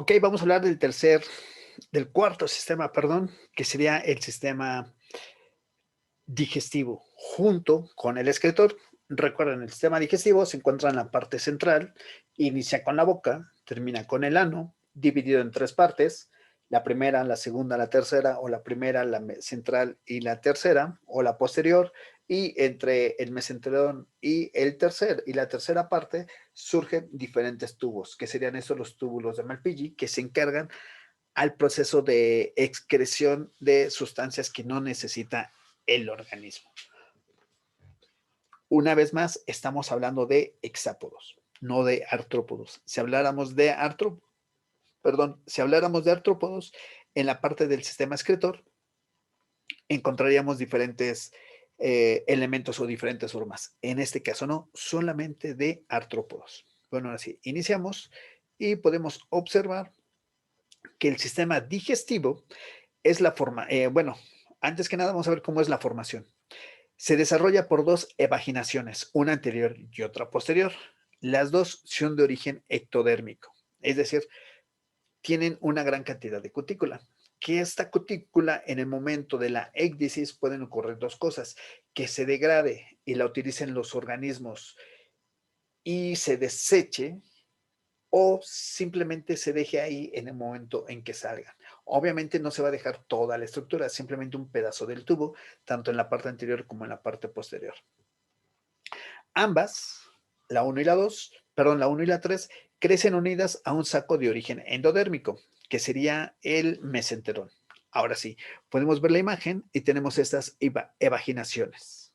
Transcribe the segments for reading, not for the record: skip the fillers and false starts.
Ok, vamos a hablar del cuarto sistema, perdón, que sería el sistema digestivo, junto con el excretor. Recuerden, el sistema digestivo se encuentra en la parte central, inicia con la boca, termina con el ano, dividido en tres partes: la primera, la segunda, la tercera, o la primera, la central y la tercera, o la posterior, y entre el mesenterón y la tercera parte surgen diferentes tubos, que serían estos los túbulos de Malpighi, que se encargan al proceso de excreción de sustancias que no necesita el organismo. Una vez más, estamos hablando de hexápodos, no de artrópodos. Si habláramos de artrópodos, en la parte del sistema excretor encontraríamos diferentes elementos o diferentes formas. En este caso no, solamente de artrópodos. Bueno, ahora sí, iniciamos y podemos observar que el sistema digestivo es la forma, bueno, antes que nada vamos a ver cómo es la formación. Se desarrolla por dos evaginaciones, una anterior y otra posterior. Las dos son de origen ectodérmico, es decir, tienen una gran cantidad de cutícula. Que esta cutícula, en el momento de la ecdisis, pueden ocurrir dos cosas: que se degrade y la utilicen los organismos y se deseche, o simplemente se deje ahí en el momento en que salgan. Obviamente no se va a dejar toda la estructura, simplemente un pedazo del tubo, tanto en la parte anterior como en la parte posterior. Ambas, la 1 y la 2, perdón, la 1 y la 3, crecen unidas a un saco de origen endodérmico, que sería el mesenterón. Ahora sí, podemos ver la imagen y tenemos estas evaginaciones,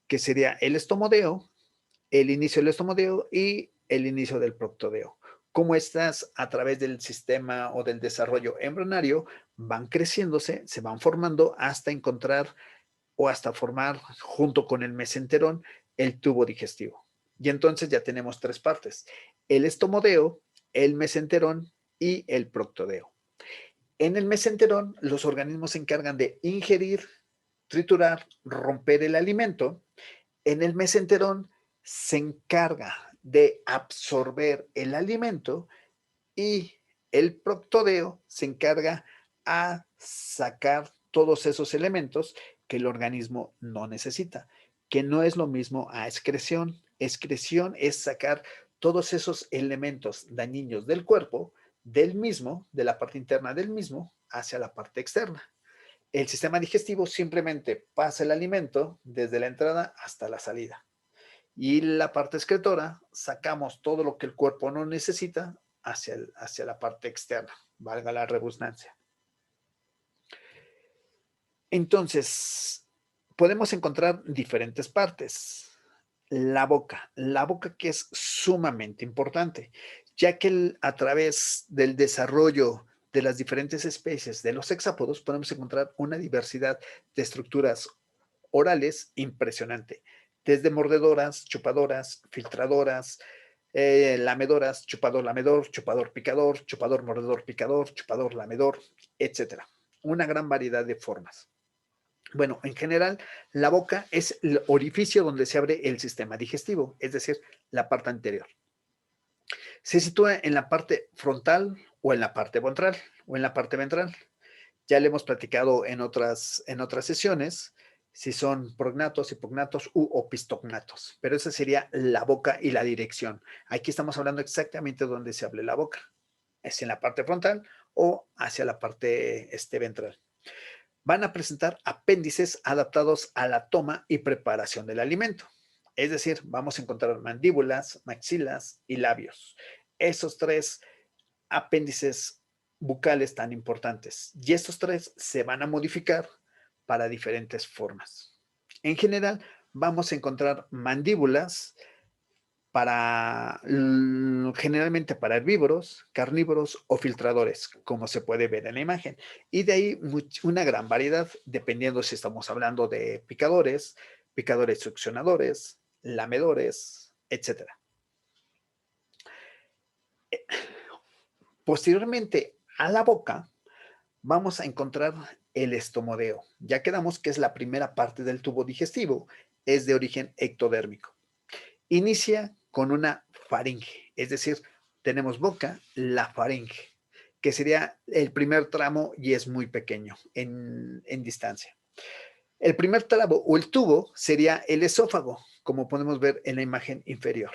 que sería el estomodeo, el inicio del estomodeo y el inicio del proctodeo. Como estas, a través del sistema o del desarrollo embrionario, van creciéndose, se van formando hasta encontrar o hasta formar, junto con el mesenterón, el tubo digestivo. Y entonces ya tenemos tres partes: el estomodeo, el mesenterón y el proctodeo. En el mesenterón, los organismos se encargan de ingerir, triturar, romper el alimento. En el mesenterón se encarga de absorber el alimento, y el proctodeo se encarga a sacar todos esos elementos que el organismo no necesita, que no es lo mismo a excreción. Excreción es sacar todos esos elementos dañinos del cuerpo, del mismo, de la parte interna del mismo, hacia la parte externa. El sistema digestivo simplemente pasa el alimento desde la entrada hasta la salida. Y la parte excretora, sacamos todo lo que el cuerpo no necesita hacia la parte externa, valga la redundancia. Entonces, podemos encontrar diferentes partes. La boca que es sumamente importante, ya que a través del desarrollo de las diferentes especies de los hexápodos podemos encontrar una diversidad de estructuras orales impresionante, desde mordedoras, chupadoras, filtradoras, lamedoras, chupador lamedor, chupador picador, chupador mordedor picador, chupador lamedor, etcétera. Una gran variedad de formas. Bueno, en general, la boca es el orificio donde se abre el sistema digestivo, es decir, la parte anterior. Se sitúa en la parte frontal o en la parte ventral o en la parte ventral. Ya le hemos platicado en otras sesiones si son prognatos, hipognatos u opistognatos, pero esa sería la boca y la dirección. Aquí estamos hablando exactamente de dónde se abre la boca. ¿Es en la parte frontal o hacia la parte ventral? Van a presentar apéndices adaptados a la toma y preparación del alimento. Es decir, vamos a encontrar mandíbulas, maxilas y labios. Esos tres apéndices bucales tan importantes. Y estos tres se van a modificar para diferentes formas. En general, vamos a encontrar mandíbulas generalmente para herbívoros, carnívoros o filtradores, como se puede ver en la imagen. Y de ahí una gran variedad, dependiendo si estamos hablando de picadores, picadores succionadores, lamedores, etcétera. Posteriormente a la boca, vamos a encontrar el estomodeo. Ya quedamos que es la primera parte del tubo digestivo, es de origen ectodérmico. Inicia con una faringe, es decir, tenemos boca, la faringe. que sería el primer tramo y es muy pequeño en distancia. El primer tramo o el tubo sería el esófago, como podemos ver en la imagen inferior.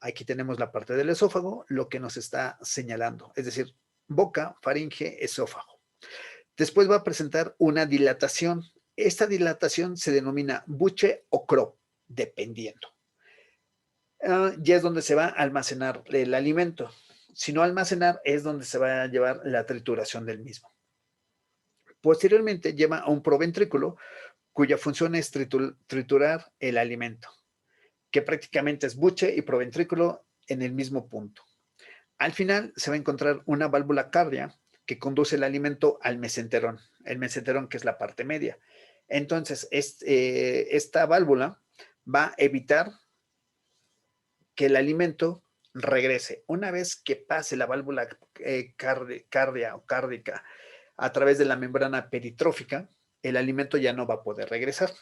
Aquí tenemos la parte del esófago, lo que nos está señalando, es decir, boca, faringe, esófago. Después va a presentar una dilatación. Esta dilatación se denomina buche o crop, dependiendo. Ya es donde se va a almacenar el alimento. Si no almacenar, es donde se va a llevar la trituración del mismo. Posteriormente lleva a un proventrículo, cuya función es triturar el alimento, que prácticamente es buche y proventrículo en el mismo punto. Al final se va a encontrar una válvula cardia que conduce el alimento al mesenterón, el mesenterón que es la parte media. Entonces, esta válvula va a evitar que el alimento regrese. Una vez que pase la válvula cardia o cárdica a través de la membrana peritrófica, el alimento ya no va a poder regresar.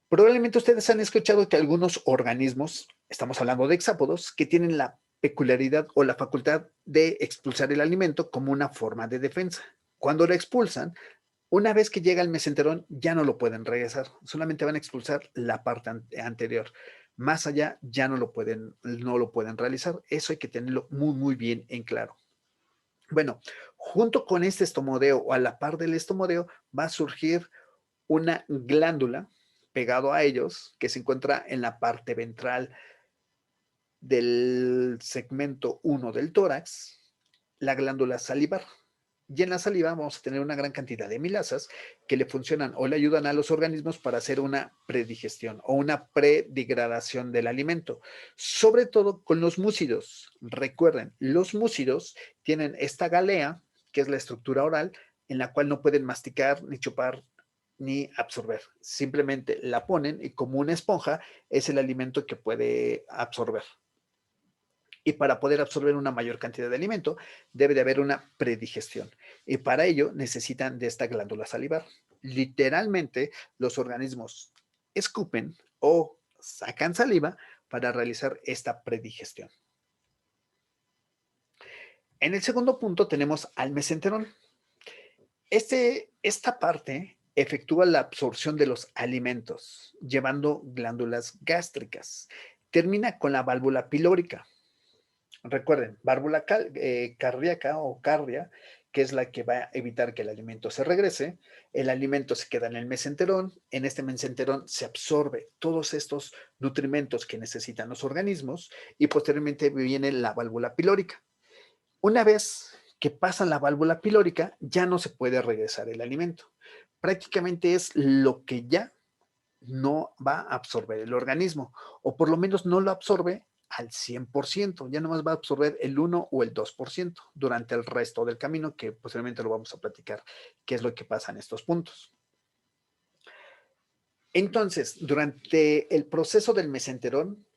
Probablemente ustedes han escuchado que algunos organismos, estamos hablando de hexápodos, que tienen la peculiaridad o la facultad de expulsar el alimento como una forma de defensa. Cuando lo expulsan, una vez que llega al mesenterón, ya no lo pueden regresar, solamente van a expulsar la parte anterior. Más allá ya no lo pueden realizar. Eso hay que tenerlo muy, muy bien en claro. Bueno, junto con este estomodeo o a la par del estomodeo va a surgir una glándula pegado a ellos que se encuentra en la parte ventral del segmento 1 del tórax, la glándula salivar. Y en la saliva vamos a tener una gran cantidad de amilasas que le funcionan o le ayudan a los organismos para hacer una predigestión o una predegradación del alimento, sobre todo con los mucídos. Recuerden, los mucídos tienen esta galea, que es la estructura oral, en la cual no pueden masticar ni chupar ni absorber. Simplemente la ponen y como una esponja es el alimento que puede absorber. Y para poder absorber una mayor cantidad de alimento, debe de haber una predigestión. Y para ello necesitan de esta glándula salivar. Literalmente, los organismos escupen o sacan saliva para realizar esta predigestión. En el segundo punto tenemos al mesenterón. Esta parte efectúa la absorción de los alimentos, llevando glándulas gástricas. Termina con la válvula pilórica. Recuerden, válvula cardíaca o cardia, que es la que va a evitar que el alimento se regrese. El alimento se queda en el mesenterón. En este mesenterón se absorbe todos estos nutrimentos que necesitan los organismos y posteriormente viene la válvula pilórica. Una vez que pasan la válvula pilórica, ya no se puede regresar el alimento. Prácticamente es lo que ya no va a absorber el organismo, o por lo menos no lo absorbe al 100%, ya nomás va a absorber el 1 o el 2% durante el resto del camino, que posteriormente lo vamos a platicar, qué es lo que pasa en estos puntos. Entonces, durante el proceso del mesenterón,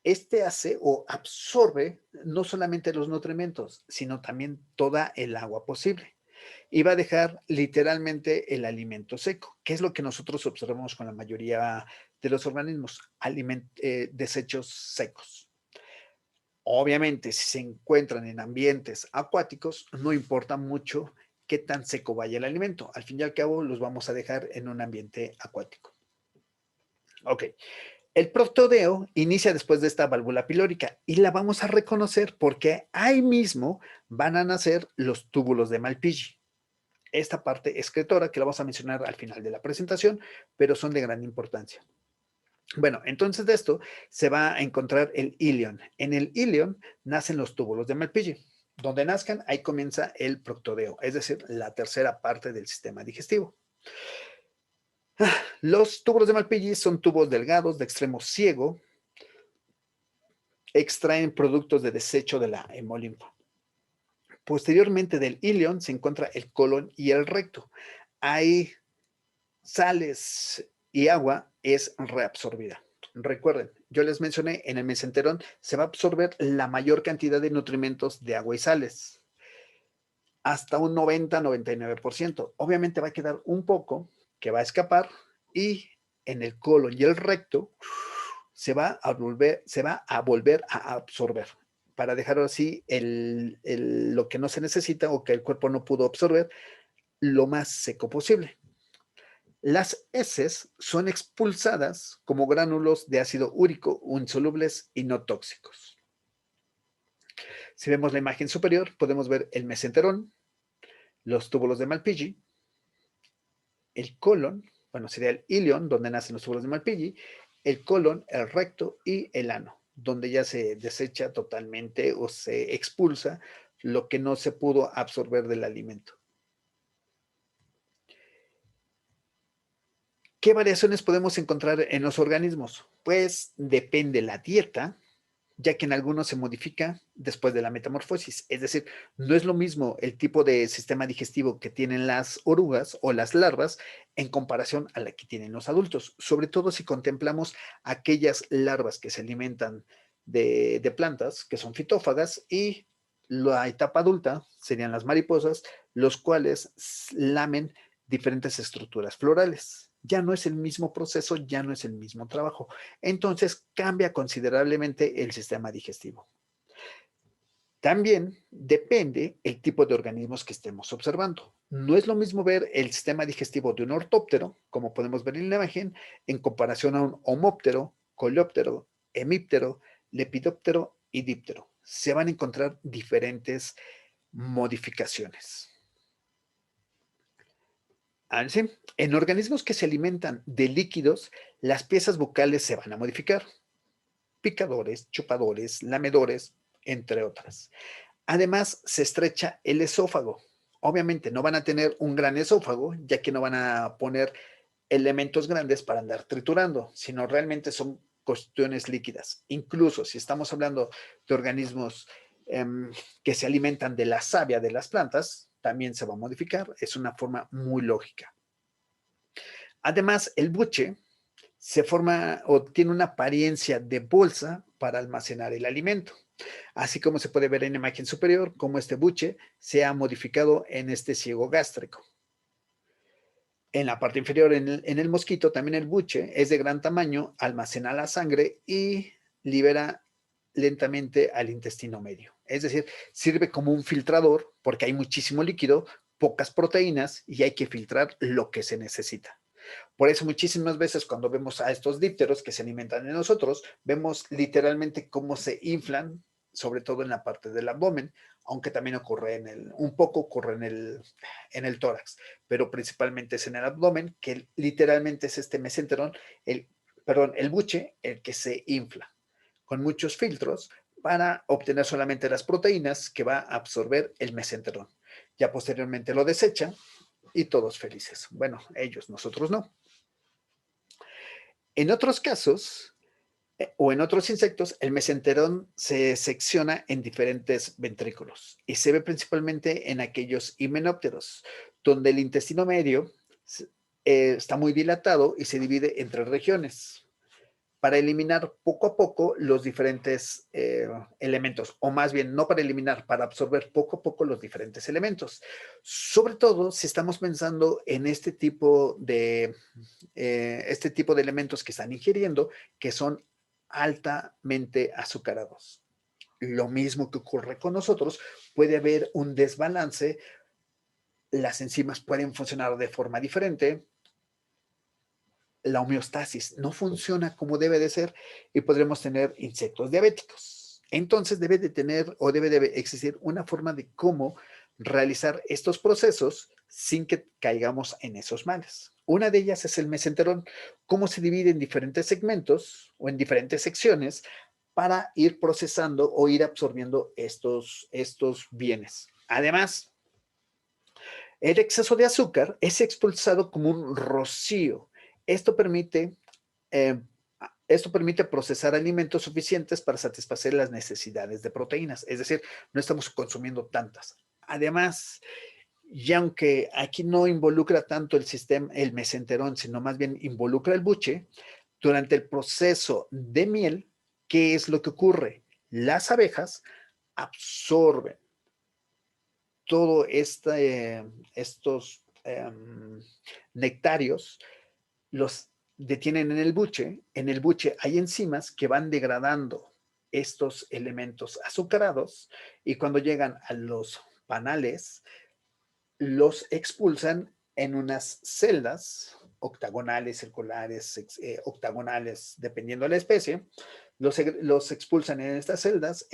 este hace o absorbe no solamente los nutrimentos, sino también toda el agua posible. Y va a dejar literalmente el alimento seco, que es lo que nosotros observamos con la mayoría de los organismos, desechos secos. Obviamente, si se encuentran en ambientes acuáticos, no importa mucho qué tan seco vaya el alimento. Al fin y al cabo, los vamos a dejar en un ambiente acuático. Ok. El proctodeo inicia después de esta válvula pilórica y la vamos a reconocer porque ahí mismo van a nacer los túbulos de Malpighi. Esta parte excretora que la vamos a mencionar al final de la presentación, pero son de gran importancia. Bueno, entonces de esto se va a encontrar el ilion. En el ilion nacen los túbulos de Malpighi. Donde nazcan, ahí comienza el proctodeo, es decir, la tercera parte del sistema digestivo. Los túbulos de Malpighi son tubos delgados de extremo ciego, extraen productos de desecho de la hemolinfa. Posteriormente del ilion se encuentra el colon y el recto. Hay sales y agua es reabsorbida. Recuerden, yo les mencioné, en el mesenterón se va a absorber la mayor cantidad de nutrimentos de agua y sales, hasta un 90-99%. Obviamente va a quedar un poco que va a escapar y en el colon y el recto se va a volver a absorber. para dejar así lo que no se necesita o que el cuerpo no pudo absorber lo más seco posible. Las heces son expulsadas como gránulos de ácido úrico insolubles y no tóxicos. Si vemos la imagen superior, podemos ver el mesenterón, los túbulos de Malpighi, el colon, bueno, sería el ilion, donde nacen los túbulos de Malpighi, el colon, el recto y el ano, donde ya se desecha totalmente o se expulsa lo que no se pudo absorber del alimento. ¿Qué variaciones podemos encontrar en los organismos? Pues depende la dieta, ya que en algunos se modifica después de la metamorfosis. Es decir, no es lo mismo el tipo de sistema digestivo que tienen las orugas o las larvas en comparación a la que tienen los adultos, sobre todo si contemplamos aquellas larvas que se alimentan de plantas, que son fitófagas, y la etapa adulta serían las mariposas, los cuales lamen diferentes estructuras florales. Ya no es el mismo proceso, ya no es el mismo trabajo. Entonces cambia considerablemente el sistema digestivo. También depende el tipo de organismos que estemos observando. No es lo mismo ver el sistema digestivo de un ortóptero, como podemos ver en la imagen, en comparación a un homóptero, coleóptero, hemíptero, lepidóptero y díptero. Se van a encontrar diferentes modificaciones. Así, en organismos que se alimentan de líquidos, las piezas bucales se van a modificar. Picadores, chupadores, lamedores, entre otras. Además, se estrecha el esófago. Obviamente no van a tener un gran esófago, ya que no van a poner elementos grandes para andar triturando, sino realmente son cuestiones líquidas. Incluso si estamos hablando de organismos que se alimentan de la savia de las plantas, también se va a modificar. Es una forma muy lógica. Además, el buche se forma o tiene una apariencia de bolsa para almacenar el alimento. Así como se puede ver en la imagen superior, cómo este buche se ha modificado en este ciego gástrico. En la parte inferior, en el mosquito, también el buche es de gran tamaño, almacena la sangre y libera lentamente al intestino medio. Es decir, sirve como un filtrador porque hay muchísimo líquido, pocas proteínas y hay que filtrar lo que se necesita. Por eso muchísimas veces cuando vemos a estos dípteros que se alimentan de nosotros, vemos literalmente cómo se inflan, sobre todo en la parte del abdomen, aunque también ocurre un poco ocurre en el tórax, pero principalmente es en el abdomen, que literalmente es este mesenterón, el buche, el que se infla, con muchos filtros para obtener solamente las proteínas que va a absorber el mesenterón. Ya posteriormente lo desecha y todos felices. Bueno, ellos, nosotros no. En otros casos, o en otros insectos, el mesenterón se secciona en diferentes ventrículos y se ve principalmente en aquellos himenópteros, donde el intestino medio está muy dilatado y se divide en tres regiones para eliminar poco a poco los diferentes elementos, o más bien no para eliminar, para absorber poco a poco los diferentes elementos. Sobre todo si estamos pensando en este tipo de elementos que están ingiriendo, que son altamente azucarados. Lo mismo que ocurre con nosotros, puede haber un desbalance, las enzimas pueden funcionar de forma diferente, la homeostasis no funciona como debe de ser y podremos tener insectos diabéticos. Entonces debe de tener o debe de existir una forma de cómo realizar estos procesos sin que caigamos en esos males. Una de ellas es el mesenterón, cómo se divide en diferentes segmentos o en diferentes secciones para ir procesando o ir absorbiendo estos bienes. Además, el exceso de azúcar es expulsado como un rocío. Esto permite, eh, esto permite procesar alimentos suficientes para satisfacer las necesidades de proteínas. Es decir, no estamos consumiendo tantas. Además, y aunque aquí no involucra tanto el sistema, el mesenterón, sino más bien involucra el buche, durante el proceso de miel, ¿qué es lo que ocurre? Las abejas absorben todo estos nectarios, los detienen en el buche. En el buche hay enzimas que van degradando estos elementos azucarados y cuando llegan a los panales, los expulsan en unas celdas octagonales, circulares, octagonales, dependiendo de la especie. Los expulsan en estas celdas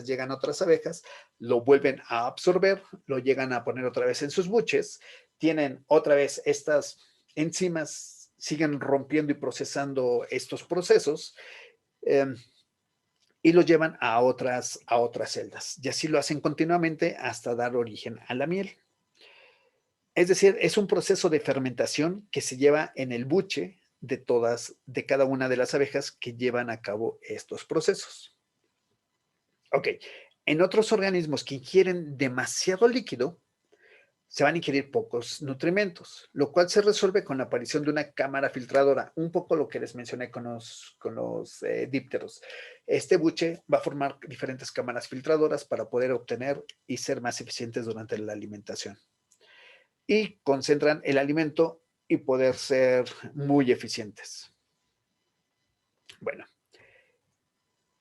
llegan otras abejas, lo vuelven a absorber, lo llegan a poner otra vez en sus buches, tienen otra vez estas enzimas, siguen rompiendo y procesando estos procesos, eh, y los llevan a otras celdas. Y así lo hacen continuamente hasta dar origen a la miel. Es decir, es un proceso de fermentación que se lleva en el buche de cada una de las abejas que llevan a cabo estos procesos. Ok, en otros organismos que ingieren demasiado líquido, se van a ingerir pocos nutrimentos, lo cual se resuelve con la aparición de una cámara filtradora, un poco lo que les mencioné con los dípteros. Este buche va a formar diferentes cámaras filtradoras para poder obtener y ser más eficientes durante la alimentación. Y concentran el alimento y poder ser muy eficientes. Bueno,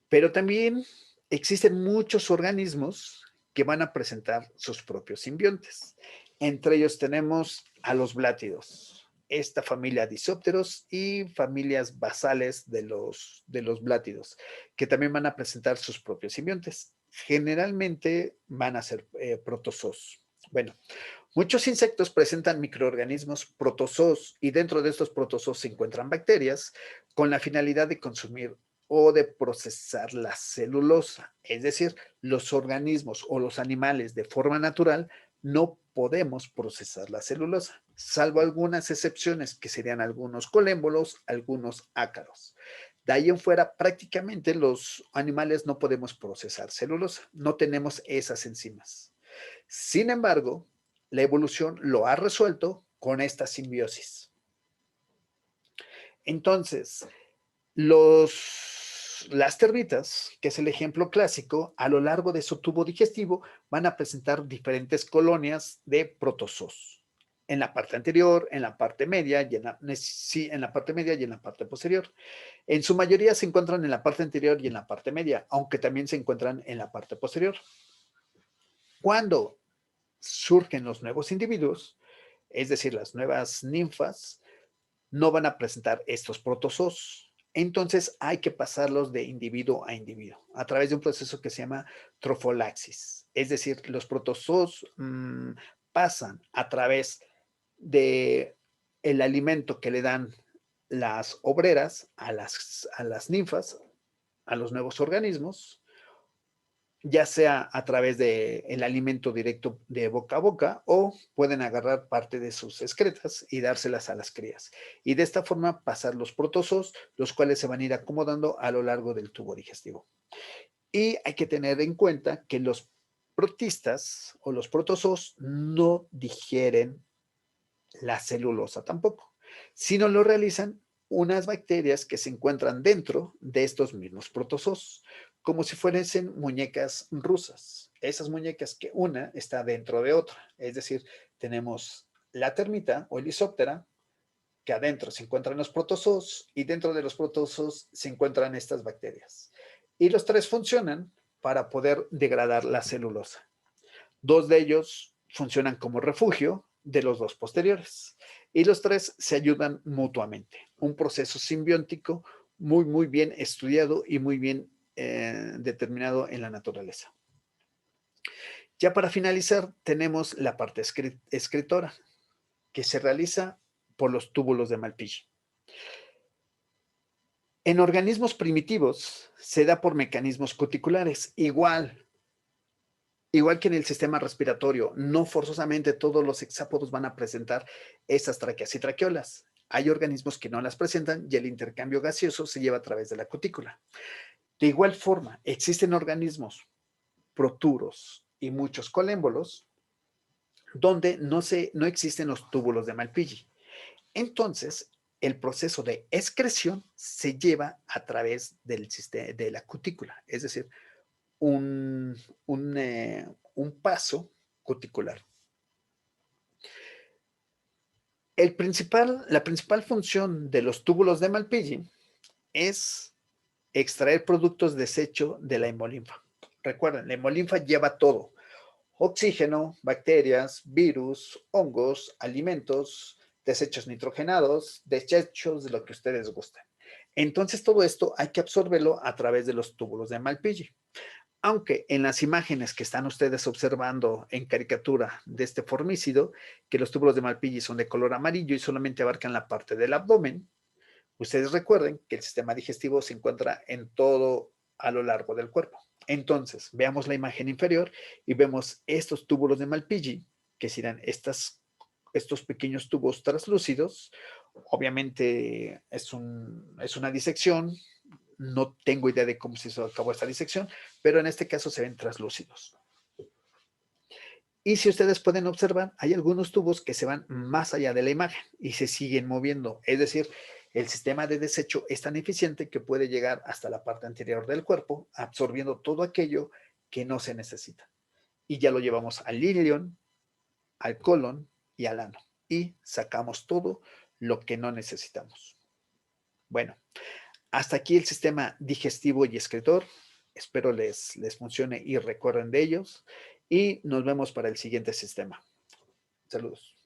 pero también existen muchos organismos que van a presentar sus propios simbiontes. Entre ellos tenemos a los blátidos, esta familia Disópteros y familias basales de los blátidos, que también van a presentar sus propios simbiontes. Generalmente van a ser protozoos. Bueno, muchos insectos presentan microorganismos protozoos y dentro de estos protozoos se encuentran bacterias con la finalidad de consumir o de procesar la celulosa. Es decir, los organismos o los animales de forma natural no podemos procesar la celulosa, salvo algunas excepciones que serían algunos colémbolos, algunos ácaros. De ahí en fuera, prácticamente los animales no podemos procesar celulosa, no tenemos esas enzimas. Sin embargo, la evolución lo ha resuelto con esta simbiosis. Entonces, las termitas, que es el ejemplo clásico, a lo largo de su tubo digestivo van a presentar diferentes colonias de protozoos. En la parte anterior, en la parte media y en la parte media y en la parte posterior. En su mayoría se encuentran en la parte anterior y en la parte media, aunque también se encuentran en la parte posterior. Cuando surgen los nuevos individuos, es decir, las nuevas ninfas, no van a presentar estos protozoos. Entonces hay que pasarlos de individuo a individuo a través de un proceso que se llama trofolaxis. Es decir, los protozoos pasan a través de el alimento que le dan las obreras a las ninfas, a los nuevos organismos, ya sea a través del alimento directo de boca a boca o pueden agarrar parte de sus excretas y dárselas a las crías. Y de esta forma pasar los protozoos, los cuales se van a ir acomodando a lo largo del tubo digestivo. Y hay que tener en cuenta que los protistas o los protozoos no digieren la celulosa tampoco, sino lo realizan unas bacterias que se encuentran dentro de estos mismos protozoos, como si fuesen muñecas rusas. Esas muñecas que una está dentro de otra. Es decir, tenemos la termita o el isóptera, que adentro se encuentran los protozoos y dentro de los protozoos se encuentran estas bacterias. Y los tres funcionan para poder degradar la celulosa. Dos de ellos funcionan como refugio de los dos posteriores y los tres se ayudan mutuamente. Un proceso simbiótico muy, muy bien estudiado y muy bien determinado en la naturaleza. Ya para finalizar, tenemos la parte escritora, que se realiza por los túbulos de Malpighi. En organismos primitivos se da por mecanismos cuticulares, igual que en el sistema respiratorio, no forzosamente todos los hexápodos van a presentar esas traqueas y traqueolas. Hay organismos que no las presentan y el intercambio gaseoso se lleva a través de la cutícula. De igual forma, existen organismos proturos y muchos colémbolos donde no existen los túbulos de Malpighi. Entonces, el proceso de excreción se lleva a través de la cutícula, es decir, un, un paso cuticular. La principal función de los túbulos de Malpighi es extraer productos desecho de la hemolinfa. Recuerden, la hemolinfa lleva todo: oxígeno, bacterias, virus, hongos, alimentos, desechos nitrogenados, desechos de lo que ustedes gusten. Entonces, todo esto hay que absorberlo a través de los túbulos de Malpighi. Aunque en las imágenes que están ustedes observando en caricatura de este formícido, que los túbulos de Malpighi son de color amarillo y solamente abarcan la parte del abdomen, ustedes recuerden que el sistema digestivo se encuentra en todo a lo largo del cuerpo. Entonces, veamos la imagen inferior y vemos estos túbulos de Malpighi, que serán estos pequeños tubos translúcidos. Obviamente es una disección, no tengo idea de cómo se hizo a cabo esta disección, pero en este caso se ven translúcidos. Y si ustedes pueden observar, hay algunos tubos que se van más allá de la imagen y se siguen moviendo. Es decir, el sistema de desecho es tan eficiente que puede llegar hasta la parte anterior del cuerpo, absorbiendo todo aquello que no se necesita. Y ya lo llevamos al ilion, al colon y al ano. Y sacamos todo lo que no necesitamos. Bueno, hasta aquí el sistema digestivo y excretor. Espero les funcione y recuerden de ellos. Y nos vemos para el siguiente sistema. Saludos.